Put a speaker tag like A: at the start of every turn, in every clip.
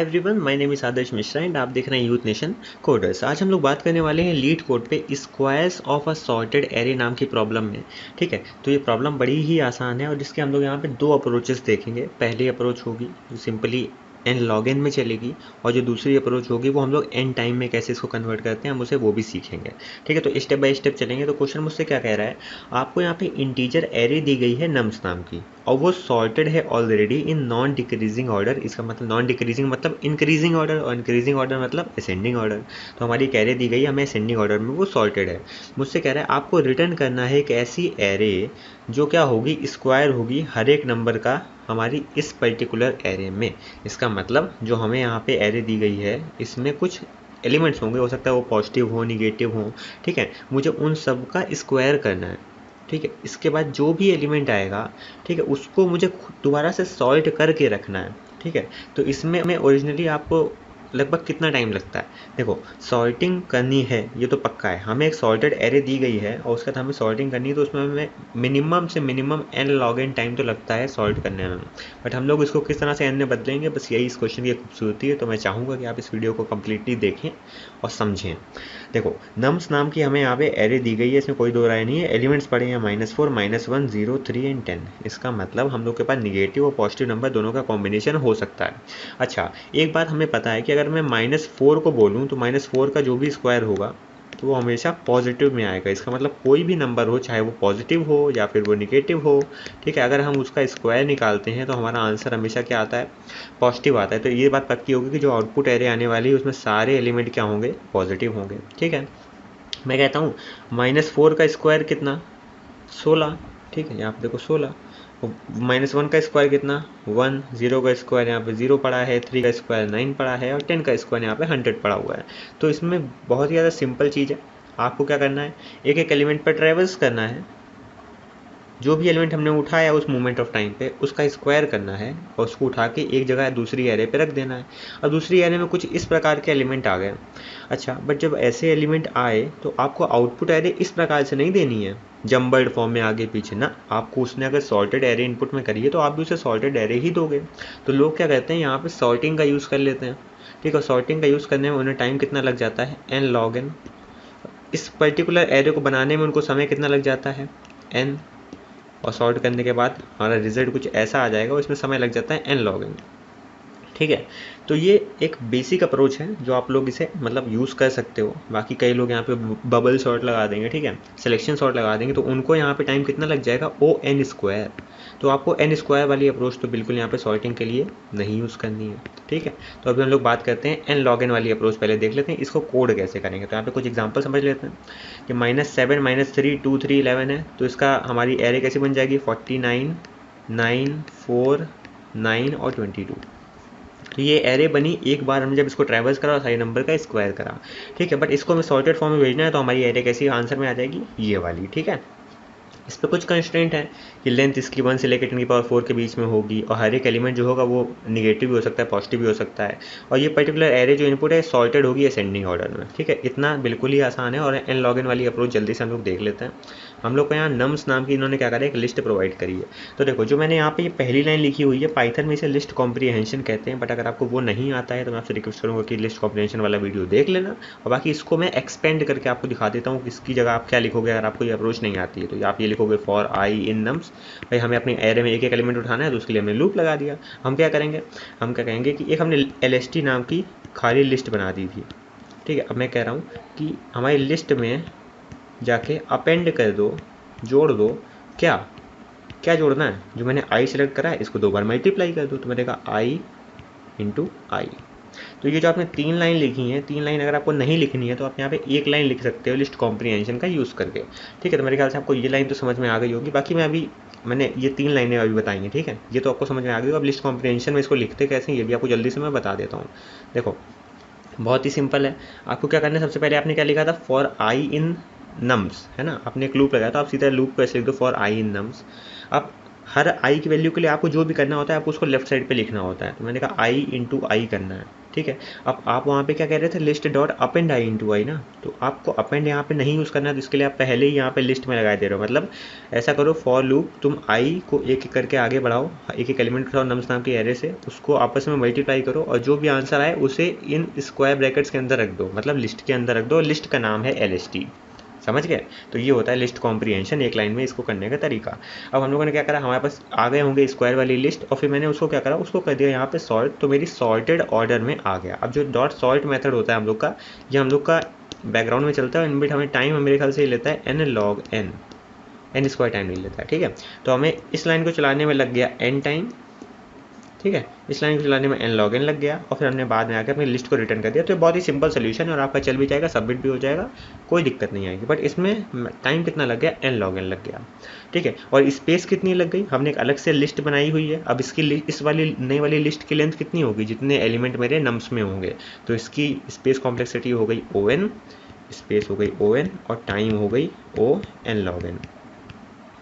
A: Hi everyone, my name is Adarsh Mishra and आप देख रहे हैं यूथ नेशन कोडर्स। आज हम लोग बात करने वाले हैं लीड कोड पे squares of a sorted array नाम की प्रॉब्लम में। ठीक है, तो ये प्रॉब्लम बड़ी ही आसान है और जिसके हम लोग यहाँ पे दो अप्रोचेस देखेंगे। पहली अप्रोच होगी जो सिंपली एन लॉग एन में चलेगी और जो दूसरी अप्रोच होगी वो हम लोग एन टाइम में कैसे इसको कन्वर्ट करते हैं हम उसे वो भी सीखेंगे। ठीक है, तो स्टेप बाय स्टेप चलेंगे। तो क्वेश्चन मुझसे क्या कह रहा है, आपको यहाँ पे इंटीजर एरे दी गई है नम्स नाम की और वो सॉर्टेड है already in non decreasing order. इसका मतलब नॉन डिक्रीजिंग मतलब इंक्रीजिंग ऑर्डर और इंक्रीजिंग ऑर्डर मतलब असेंडिंग ऑर्डर। तो हमारी एक एरे दी गई है हमें असेंडिंग ऑर्डर में, वो सॉर्टेड है। मुझसे कह रहा है आपको रिटर्न करना है एक ऐसी एरे जो क्या होगी, स्क्वायर होगी हर एक नंबर का हमारी इस पर्टिकुलर एरे में। इसका मतलब जो हमें यहाँ पे एरे दी गई है इसमें कुछ एलिमेंट्स होंगे, हो सकता है वो पॉजिटिव हो निगेटिव हो। ठीक है, मुझे उन सब का स्क्वायर करना है। ठीक है, इसके बाद जो भी एलिमेंट आएगा, ठीक है, उसको मुझे दोबारा से सॉल्ट करके रखना है। ठीक है, तो इसमें मैं ओरिजिनली आपको लगभग कितना टाइम लगता है, देखो सॉर्टिंग करनी है ये तो पक्का है। हमें एक सॉर्टेड एरे दी गई है और उसके बाद हमें सॉर्टिंग करनी है, तो उसमें हमें मिनिमम से minimum n log n time तो लगता है सॉल्ट करने में। बट हम लोग इसको किस तरह से एन में बदलेंगे, बस यही इस क्वेश्चन की खूबसूरती है। तो मैं चाहूँगा कि आप इस वीडियो को कम्प्लीटली देखें और समझें। देखो नम्स नाम की हमें यहाँ पे एरे दी गई है, इसमें कोई दो राय नहीं है। एलिमेंट्स पड़े हैं -4, -1, 0, 3 एंड 10। इसका मतलब हम लोग के पास निगेटिव और पॉजिटिव नंबर दोनों का कॉम्बिनेशन हो सकता है। अच्छा, एक बात हमें पता है कि अगर मैं -4 को बोलूँ तो -4 का जो भी स्क्वायर होगा तो वो हमेशा पॉजिटिव में आएगा। इसका मतलब कोई भी नंबर हो, चाहे वो पॉजिटिव हो या फिर वो निगेटिव हो, ठीक है, अगर हम उसका स्क्वायर निकालते हैं तो हमारा आंसर हमेशा क्या आता है, पॉजिटिव आता है। तो ये बात पक्की होगी कि जो आउटपुट एरे आने वाली है उसमें सारे एलिमेंट क्या होंगे, पॉजिटिव होंगे। ठीक है, मैं कहता हूँ -4 का स्क्वायर कितना, 16। ठीक है, यहाँ पे देखो 16। -1 का स्क्वायर कितना, 1। 0 का स्क्वायर यहाँ पे 0 पड़ा है, 3 का स्क्वायर 9 पड़ा है और 10 का स्क्वायर यहाँ पे 100 पड़ा हुआ है। तो इसमें बहुत ही ज़्यादा सिंपल चीज़ है। आपको क्या करना है, एक एक एलिमेंट पर ट्रेवल्स करना है। जो भी एलिमेंट हमने उठाया उस मोमेंट ऑफ टाइम पे उसका स्क्वायर करना है और उसको उठा के एक जगह दूसरी एरे पे रख देना है। और दूसरी एरे में कुछ इस प्रकार के एलिमेंट आ गए। अच्छा, बट जब ऐसे एलिमेंट आए तो आपको आउटपुट एरे इस प्रकार से नहीं देनी है, जम्बल्ड फॉर्म में आगे पीछे ना। आपको उसने अगर सॉर्टेड एरे इनपुट में करी है तो आप भी उसे सॉर्टेड एरे ही दोगे। तो लोग क्या कहते हैं यहाँ पे सॉर्टिंग का यूज़ कर लेते हैं। ठीक है, सॉर्टिंग का यूज़ करने में उन्हें टाइम कितना लग जाता है, एन लॉग एन। इस पर्टिकुलर एरे को बनाने में उनको समय कितना लग जाता है, एन। और सॉर्ट करने के बाद हमारा रिजल्ट कुछ ऐसा आ जाएगा, उसमें समय लग जाता है एन लॉग एन। ठीक है, तो ये एक बेसिक अप्रोच है जो आप लोग इसे मतलब यूज़ कर सकते हो। बाकी कई लोग यहाँ पे बबल शॉर्ट लगा देंगे, ठीक है, सिलेक्शन शॉर्ट लगा देंगे, तो उनको यहाँ पे टाइम कितना लग जाएगा, ओ एन स्क्वायर। तो आपको एन स्क्वायर वाली अप्रोच तो बिल्कुल यहाँ पे सॉर्टिंग के लिए नहीं यूज़ करनी है। ठीक है, तो अभी हम लोग बात करते हैं एन लॉग एन वाली अप्रोच। पहले देख लेते हैं इसको कोड कैसे करेंगे। तो यहाँ पे कुछ एग्जाम्पल समझ लेते हैं कि -7, -3, 2, 3, 11 है। तो इसका हमारी एरे कैसी बन जाएगी, 49, 9, 4, 9 और 22। तो ये एरे बनी एक बार हमने जब इसको ट्रैवर्स करा और सारे नंबर का स्क्वायर करा। ठीक है, बट इसको हमें सॉर्टेड फॉर्म में भेजना है तो हमारी एरे कैसी आंसर में आ जाएगी, ये वाली। ठीक है, इस पर कुछ कंस्ट्रेंट है कि लेंथ इसकी 1 से लेकर 10⁴ के बीच में होगी और हर एक एलिमेंट जो होगा वो निगेटिव भी हो सकता है, पॉजिटिव भी हो सकता है। और ये पर्टिकुलर एरे जो इनपुट है सॉर्टेड होगी असेंडिंग ऑर्डर में। ठीक है, इतना बिल्कुल ही आसान है। और एन लॉग एन वाली अप्रोच जल्दी से हम लोग देख लेते हैं। हम लोग को यहाँ नम्स नाम की इन्होंने क्या करा, एक लिस्ट प्रोवाइड करी है। तो देखो जो मैंने यहाँ पे ये पहली लाइन लिखी हुई है, पाइथन में इसे लिस्ट कॉम्प्रीहेंशन कहते हैं। बट अगर आपको वो नहीं आता है तो मैं आपसे रिक्वेस्ट करूँगा कि लिस्ट कॉम्प्रीहेंशन वाला वीडियो देख लेना। और बाकी इसको मैं एक्सपेंड करके आपको दिखा देता हूँ कि इसकी जगह आप क्या लिखोगे। अगर आपको ये अप्रोच नहीं आती है तो आप ये लिखोगे फॉर आई इन नम्स। भाई हमें अपने एरे में एक एक एलिमेंट उठाना है तो उसके लिए हमने लूप लगा दिया। हम क्या करेंगे, हम क्या कहेंगे कि एक हमने LST नाम की खाली लिस्ट बना दी थी। ठीक है, अब मैं कह रहा हूँ कि हमारी लिस्ट में जाके अपेंड कर दो, जोड़ दो। क्या क्या जोड़ना है, जो मैंने आई सेलेक्ट करा है इसको 2 बार मल्टीप्लाई कर दो। तो मैंने कहा आई इंटू आई। तो ये जो आपने 3 लाइन लिखी हैं, 3 लाइन अगर आपको नहीं लिखनी है तो आप यहाँ पे 1 लाइन लिख सकते हो लिस्ट कॉम्प्रीहेंशन का यूज़ करके। ठीक है, तो मेरे ख्याल से आपको ये लाइन तो समझ में आ गई होगी। बाकी मैंने ये 3 लाइनें अभी बताई हैं। ठीक है, ये तो आपको समझ में आ गई। अब लिस्ट कॉम्प्रीहेंशन में इसको लिखते कैसे ये भी आपको जल्दी से मैं बता देता हूँ। देखो बहुत ही सिंपल है। आपको क्या करना है, सबसे पहले आपने क्या लिखा था, फॉर आई इन नम्स, है ना। आपने एक लूप लगाया तो आप सीधा लूप को ऐसे लिख दो, फॉर आई इन नम्स। अब हर आई की वैल्यू के लिए आपको जो भी करना होता है आपको उसको लेफ्ट साइड पे लिखना होता है। तो मैंने कहा आई इंटू आई करना है। ठीक है। अब आप वहाँ पे क्या कह रहे थे, list dot append I into I ना, तो आपको अप एंड यहाँ पे नहीं यूज़ करना है, तो इसके लिए आप पहले ही यहाँ पे लिस्ट में लगा दे रहे हो। मतलब ऐसा करो, फॉर लूप तुम आई को एक एक करके आगे बढ़ाओ, एक एक एलिमेंट उठाओ नम्स नाम के एरे से, उसको आपस में मल्टीप्लाई करो और जो भी आंसर आए उसे इन स्क्वायर ब्रैकेट्स के अंदर रख दो, मतलब लिस्ट के अंदर रख दो। लिस्ट का नाम है LST, समझ गए। तो ये होता है लिस्ट कॉम्प्रिहेंशन, एक लाइन में इसको करने का तरीका। अब हम लोगों ने क्या करा, हमारे पास आ गए होंगे स्क्वायर वाली लिस्ट, और फिर मैंने उसको क्या करा, उसको कर दिया यहाँ पे सॉर्ट, तो मेरी सॉर्टेड ऑर्डर में आ गया। अब जो डॉट सॉर्ट मेथड होता है हम लोग का, ये हम लोग का बैकग्राउंड में चलता है, इनबिट हमें टाइम मेरे ख्याल से लेता है n log n square time नहीं लेता है, ठीक है। तो हमें इस लाइन को चलाने में लग गया n टाइम, ठीक है, इस लाइन को चलाने में n log n लग गया, और फिर हमने बाद में आकर अपनी लिस्ट को रिटर्न कर दिया। तो ये बहुत ही सिंपल सोल्यूशन है और आपका चल भी जाएगा, सबमिट भी हो जाएगा, कोई दिक्कत नहीं आएगी। बट इसमें टाइम कितना लग गया, n log n लग गया, ठीक है। और स्पेस कितनी लग गई, हमने एक अलग से लिस्ट बनाई हुई है। अब इसकी इस वाली नई वाली लिस्ट की लेंथ कितनी होगी, जितने एलिमेंट मेरे नम्स में होंगे, तो इसकी स्पेस कॉम्प्लेक्सिटी हो गई ON, स्पेस हो गई ON, और टाइम हो गई ON log n,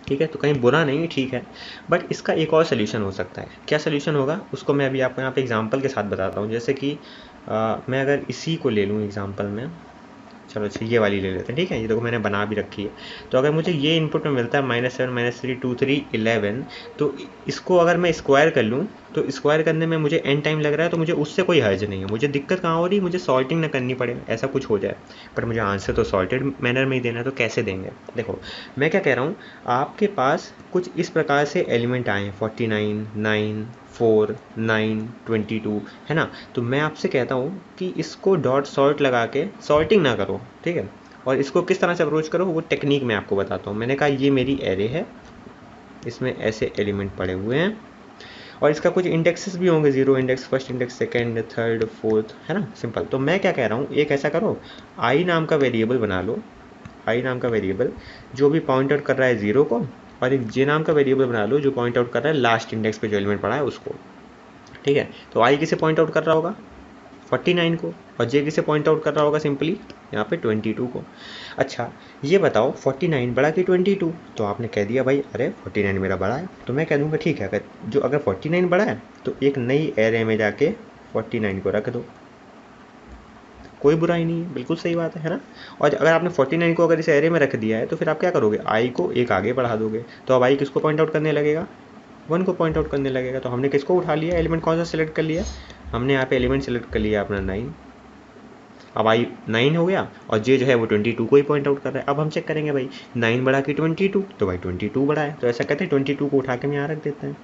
A: ठीक है। तो कहीं बुरा नहीं, ठीक है। बट इसका एक और सोल्यूशन हो सकता है। क्या सोल्यूशन होगा उसको मैं अभी आपको यहाँ पे एग्जांपल के साथ बताता हूँ। जैसे कि मैं अगर इसी को ले लूँ एग्जांपल में, चलो अच्छा ये वाली ले लेते हैं, ठीक है। ये देखो मैंने बना भी रखी है। तो अगर मुझे ये इनपुट में मिलता है -7 -3 2 3 11, तो इसको अगर मैं स्क्वायर कर लूँ, तो स्क्वायर करने में मुझे n टाइम लग रहा है, तो मुझे उससे कोई हर्ज नहीं है। मुझे दिक्कत कहाँ हो रही है, मुझे सॉर्टिंग ना करनी पड़े, ऐसा कुछ हो जाए। पर मुझे आंसर तो सॉर्टेड मैनर में ही देना है, तो कैसे देंगे। देखो मैं क्या कह रहा हूँ, आपके पास कुछ इस प्रकार से एलिमेंट आए हैं 49 9 4 9 22, है ना। तो मैं आपसे कहता हूँ कि इसको डॉट सॉर्ट लगा के सॉर्टिंग ना करो, ठीक है। और इसको किस तरह से अप्रोच करो, वो टेक्निक मैं आपको बताता हूँ। मैंने कहा ये मेरी एरे है, इसमें ऐसे एलिमेंट पड़े हुए हैं, और इसका कुछ इंडेक्सेस भी होंगे, 0 index, first index, second, third, fourth, है ना, सिंपल। तो मैं क्या कह रहा हूँ, एक ऐसा करो, आई नाम का वेरिएबल बना लो, आई नाम का वेरिएबल जो भी पॉइंट आउट कर रहा है 0 को, और एक जे नाम का वेरिएबल बना लो जो पॉइंट आउट कर रहा है लास्ट इंडेक्स पे जो एलिमेंट पड़ा है उसको, ठीक है। तो आई किसे पॉइंट आउट कर रहा होगा, 49 को, और जे किसे पॉइंट आउट कर रहा होगा, सिंपली यहाँ पे 22 को। अच्छा ये बताओ 49 बड़ा कि 22, तो आपने कह दिया भाई अरे 49 मेरा बड़ा है, तो मैं कह दूँगा ठीक है, अगर 49 बड़ा है तो एक नई एरे में जाके 49 को रख दो, कोई बुराई नहीं है, बिल्कुल सही बात है ना। और अगर आपने 49 को अगर इस एरे में रख दिया है, तो फिर आप क्या करोगे, आई को एक आगे बढ़ा दोगे, तो अब आई किसको पॉइंट आउट करने लगेगा, 1 को पॉइंट आउट करने लगेगा। तो हमने किसको उठा लिया, एलिमेंट कौन सा सिलेक्ट कर लिया, हमने यहाँ पे एलिमेंट सेलेक्ट कर लिया अपना 9। अब आई 9 हो गया, और जे जो है वो 22 को ही पॉइंट आउट कर रहा है। अब हम चेक करेंगे भाई 9 बड़ा कि 22, तो भाई 22 बड़ा है, तो ऐसा कहते हैं 22 को उठा के हम यहाँ रख देते हैं,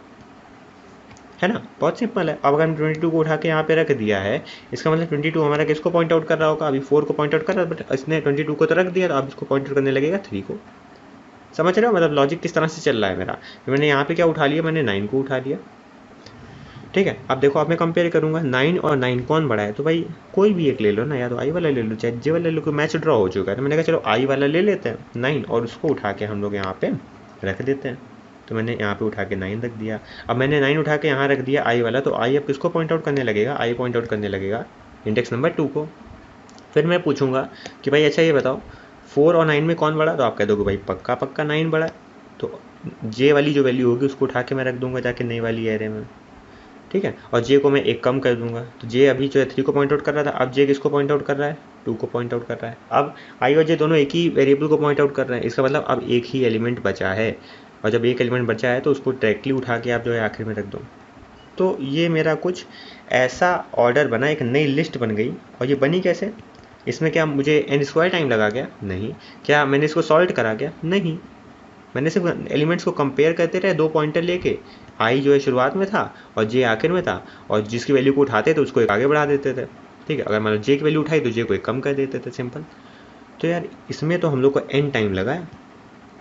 A: है ना, बहुत सिंपल है। अब अगर हम 22 को उठा के यहाँ पे रख दिया है, इसका मतलब 22 हमारा किसको पॉइंट आउट कर रहा होगा, अभी 4 को पॉइंट आउट कर रहा है, बट इसने 22 को तो रख दिया, तो अब इसको पॉइंट आउट करने लगेगा 3 को। समझ रहे हो मतलब लॉजिक किस तरह से चल रहा है मेरा। तो मैंने यहाँ पे क्या उठा लिया, मैंने 9 को उठा लिया, ठीक है। अब देखो, अब मैं कंपेयर करूंगा 9 और 9 कौन बड़ा है, तो भाई कोई भी एक ले लो ना, या तो आई वाला ले लो चाहे जे वाला ले लो, मैच ड्रॉ हो चुका है। तो मैंने कहा चलो आई वाला ले लेते हैं 9, और उसको उठा के हम लोग यहाँ पे रख देते हैं। तो मैंने यहाँ पे उठा के 9 रख दिया। अब मैंने 9 उठा के यहाँ रख दिया आई वाला, तो आई अब किसको पॉइंट आउट करने लगेगा, आई पॉइंट आउट करने लगेगा इंडेक्स नंबर 2 को। फिर मैं पूछूंगा कि भाई अच्छा ये बताओ 4 और 9 में कौन बड़ा, तो आप कह दोगे भाई पक्का पक्का 9 बड़ा है। तो जे वाली जो वैल्यू होगी उसको उठा के मैं रख दूंगा जाके नई वाली एरे में, ठीक है। और जे को मैं एक कम कर दूंगा, तो जे अभी जो है 3 को पॉइंट आउट कर रहा था, अब जे किसको पॉइंट आउट कर रहा है, 2 को पॉइंट आउट कर रहा है। अब आई और जे दोनों एक ही वेरिएबल को पॉइंट आउट कर रहे हैं, इसका मतलब अब एक ही एलिमेंट बचा है, और जब एक एलिमेंट बचा है तो उसको डायरेक्टली उठा के आप जो है आखिर में रख दो। तो ये मेरा कुछ ऐसा ऑर्डर बना, एक नई लिस्ट बन गई। और ये बनी कैसे, इसमें क्या मुझे n स्क्वायर टाइम लगा क्या, नहीं। क्या मैंने इसको सॉल्ट करा क्या, नहीं। मैंने सिर्फ एलिमेंट्स को कंपेयर करते रहे, 2 पॉइंटर लेके, आई जो है शुरुआत में था और जे आखिर में था, और जिसकी वैल्यू को उठाते थे उसको एक आगे बढ़ा देते थे, ठीक है। अगर मतलब जे की वैल्यू उठाई तो जे को एक कम कर देते थे, सिंपल। तो यार इसमें तो हम लोग को n टाइम लगा है,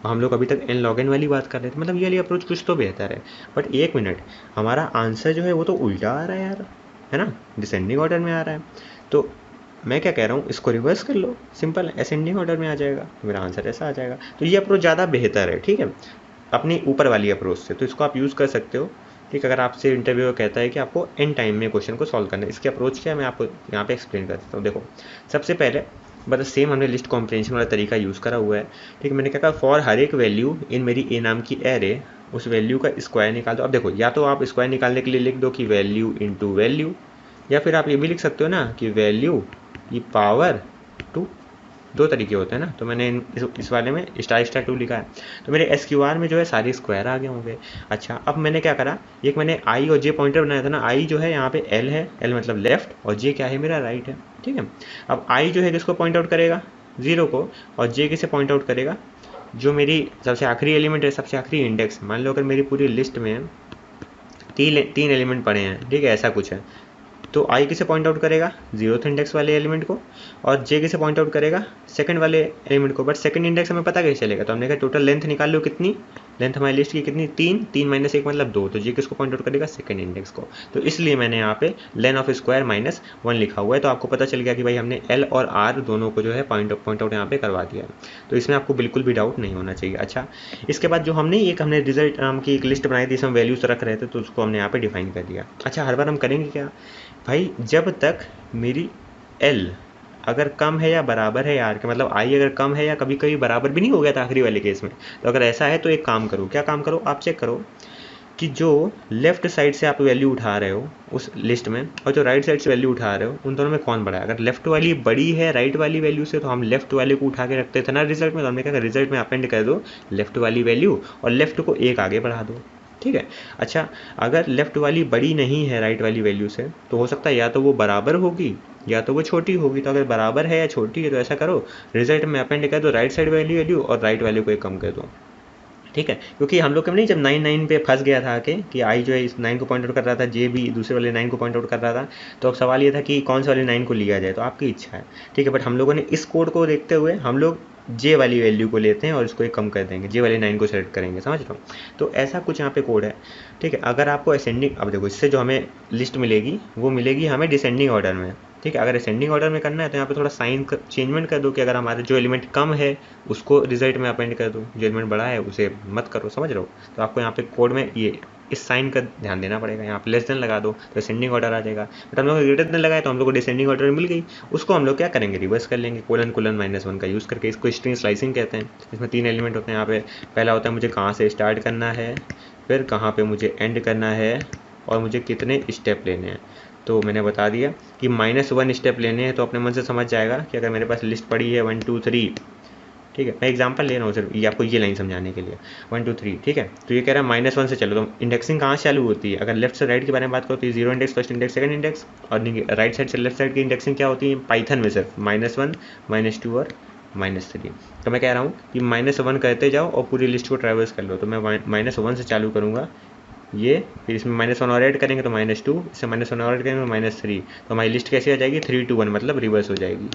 A: हम लोग अभी तक n log n वाली बात कर रहे थे, मतलब ये वाली अप्रोच कुछ तो बेहतर है। बट एक मिनट, हमारा आंसर जो है वो तो उल्टा आ रहा है यार, है ना, डिसेंडिंग ऑर्डर में आ रहा है। तो मैं क्या कह रहा हूँ, इसको रिवर्स कर लो, सिंपल असेंडिंग ऑर्डर में आ जाएगा, मेरा आंसर ऐसा आ जाएगा। तो ये अप्रोच ज़्यादा बेहतर है, ठीक है, अपनी ऊपर वाली अप्रोच से। तो इसको आप यूज़ कर सकते हो, ठीक। अगर आपसे इंटरव्यू कहता है कि आपको n टाइम में क्वेश्चन को सॉल्व करना है, इसकी अप्रोच क्या है मैं आपको यहाँ पे एक्सप्लेन कर देता हूँ। देखो सबसे पहले बस सेम हमने लिस्ट कॉम्प्रिहेंशन वाला तरीका यूज़ करा हुआ है, ठीक है। मैंने क्या कहा, फॉर हर एक वैल्यू इन मेरी ए नाम की एरे, उस वैल्यू का स्क्वायर निकाल दो। अब देखो, या तो आप स्क्वायर निकालने के लिए लिख दो कि वैल्यू इंटू वैल्यू, या फिर आप ये भी लिख सकते हो ना कि वैल्यू की पावर 2, दो तरीके होते हैं ना। तो मैंने इस वाले में स्टार स्टार 2 लिखा है, तो मेरे SQR में जो है सारे स्क्वायर आ गए होंगे। अच्छा, अब मैंने क्या करा, एक मैंने आई और जे पॉइंटर बनाया था ना, आई जो है यहाँ पे L है, L मतलब लेफ्ट, और जे क्या है मेरा राइट है, ठीक है। अब आई जो है किसको पॉइंट आउट करेगा, 0 को, और जे किसे पॉइंट आउट करेगा, जो मेरी सबसे आखिरी एलिमेंट है, सबसे आखिरी इंडेक्स। मान लो अगर मेरी पूरी लिस्ट में तीन एलिमेंट पड़े हैं, ठीक है, ऐसा कुछ है, तो आई किसे पॉइंट आउट करेगा, 0th इंडेक्स वाले एलिमेंट को, और जे किसे पॉइंट आउट करेगा, सेकंड वाले एलिमेंट को। बट सेकंड इंडेक्स हमें पता कैसे चलेगा, तो हमने कहा टोटल लेंथ निकाल लो, कितनी लेंथ हमारी लिस्ट की कितनी, 3 माइनस 1 मतलब 2, तो जे किसको पॉइंट आउट करेगा, सेकंड इंडेक्स को। तो इसलिए मैंने यहाँ पे लेन ऑफ स्क्वायर -1 लिखा हुआ है। तो आपको पता चल गया कि भाई हमने एल और आर दोनों को जो है पॉइंट आउट यहाँ पे करवा दिया है। तो इसमें आपको बिल्कुल भी डाउट नहीं होना चाहिए। अच्छा, इसके बाद जो हमने रिजल्ट नाम की एक लिस्ट बनाई थी, इसमें वैल्यूज रख रहे थे, तो उसको हमने यहाँ पे डिफाइन कर दिया। अच्छा, हर बार हम करेंगे क्या भाई, जब तक मेरी L अगर कम है या बराबर है यार, के मतलब आई अगर कम है या कभी कभी बराबर भी नहीं हो गया था आखिरी वाले केस में, तो अगर ऐसा है तो एक काम करो, क्या काम करो, आप चेक करो कि जो लेफ्ट साइड से आप वैल्यू उठा रहे हो उस लिस्ट में, और जो राइट साइड से वैल्यू उठा रहे हो, उन दोनों में कौन बड़ा है। अगर लेफ्ट वाली बड़ी है राइट वाली वैल्यू से, तो हम लेफ्ट वाले को उठा के रखते थे ना रिजल्ट में, तो हमने क्या रिजल्ट में अपेंड कर दो लेफ्ट वाली वैल्यू, और लेफ्ट को एक आगे बढ़ा दो, ठीक है। अच्छा, अगर लेफ्ट वाली बड़ी नहीं है राइट वाली वैल्यू से, तो हो सकता है या तो वो बराबर होगी या तो वो छोटी होगी। तो अगर बराबर है या छोटी है, तो ऐसा करो रिजल्ट में अपेंड कर दो राइट साइड वैल्यू और राइट वैल्यू को एक कम कर दो, ठीक है। क्योंकि हम लोग नहीं, जब 9 पे फंस गया था कि आई जो है इस 9 को पॉइंट आउट कर रहा था, जे भी दूसरे वाले 9 को पॉइंट आउट कर रहा था, तो अब सवाल ये था कि कौन से वाले 9 को लिया जाए, तो आपकी इच्छा है, ठीक है। बट हम लोगों ने इस कोड को देखते हुए हम लोग जे वाली वैल्यू को लेते हैं और इसको एक कम कर देंगे, जे वाले 9 को सेलेक्ट करेंगे, समझ रहे हो। तो ऐसा कुछ यहाँ पे कोड है, ठीक है। अगर आपको असेंडिंग, अब देखो इससे जो हमें लिस्ट मिलेगी वो मिलेगी हमें डिसेंडिंग ऑर्डर में, ठीक है। अगर असेंडिंग ऑर्डर में करना है तो यहाँ पे थोड़ा साइन चेंजमेंट कर दो कि अगर हमारा जो एलिमेंट कम है उसको रिजल्ट में अपेंड कर दो, जो एलिमेंट बड़ा है उसे मत करो, समझ रहे हो। तो आपको यहाँ पे कोड में ये इस साइन का ध्यान देना पड़ेगा। यहाँ पे लेस देन लगा दो तो असेंडिंग ऑर्डर आ जाएगा, बट हम लोग ग्रेटर देन लगाए तो हम लोग को डिसेंडिंग ऑर्डर मिल गई। उसको हम लोग क्या करेंगे, रिवर्स कर लेंगे, कोलन कोलन -1 का यूज़ करके। इसको स्ट्रिंग स्लाइसिंग कहते हैं। इसमें 3 एलिमेंट होते हैं यहाँ पे। पहला होता है मुझे कहाँ से स्टार्ट करना है, फिर कहाँ पे मुझे एंड करना है, और मुझे कितने स्टेप लेने हैं। तो मैंने बता दिया कि -1 स्टेप लेने हैं, तो अपने मन से समझ जाएगा कि अगर मेरे पास लिस्ट पड़ी है 1 2 3, ठीक है, मैं एग्जांपल ले रहा हूँ सिर्फ ये आपको ये लाइन समझाने के लिए, 1 2 3, ठीक है। तो ये कह रहा है -1 से चलो, तो इंडेक्सिंग कहाँ से चालू होती है, अगर लेफ्ट से राइट के बारे में बात करो तो 0 index, first index, second index, और राइट साइड से लेफ्ट साइड की इंडेक्सिंग क्या होती है पाइथन में, सिर्फ -1 -2 और -3। तो मैं कह रहा हूँ कि -1 करते जाओ और पूरी लिस्ट को ट्रैवर्स कर लो। तो मैं -1 से चालू करूँगा ये, फिर इसमें -1 और ऐड करेंगे तो -2, इससे -1 और ऐड करेंगे तो -3, तो हमारी लिस्ट कैसी आ जाएगी 3 2 1, मतलब रिवर्स हो जाएगी,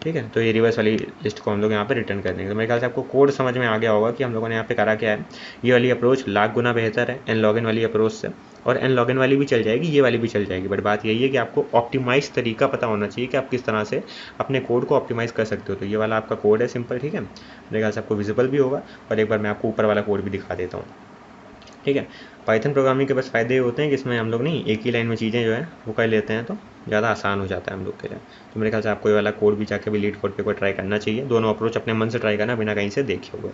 A: ठीक है। तो ये रिवर्स वाली लिस्ट को हम लोग यहाँ पे रिटर्न कर देंगे। तो मेरे ख्याल से आपको कोड समझ में आ गया होगा कि हम लोगों ने यहाँ पे करा क्या है। ये वाली अप्रोच लाख गुना बेहतर है एन लॉगिन वाली अप्रोच से, और एन लॉगिन वाली भी चल जाएगी, ये वाली भी चल जाएगी। बट बात यही है कि आपको ऑप्टिमाइज तरीका पता होना चाहिए कि आप किस तरह से अपने कोड को ऑप्टिमाइज कर सकते हो। तो ये वाला आपका कोड है सिंपल, ठीक है। मेरे ख्याल से आपको विजिबल भी होगा, और एक बार मैं आपको ऊपर वाला कोड भी दिखा देता हूँ, ठीक है। पाइथन प्रोग्रामिंग के बस फ़ायदे ये होते हैं कि इसमें हम लोग नहीं एक ही लाइन में चीज़ें जो है वो कर लेते हैं, तो ज़्यादा आसान हो जाता है हम लोग के लिए। तो मेरे ख्याल से आपको ये वाला कोड भी जाके भी लीड कोड पे कोई ट्राई करना चाहिए। दोनों अप्रोच अपने मन से ट्राई करना, बिना कहीं से देखे हुए।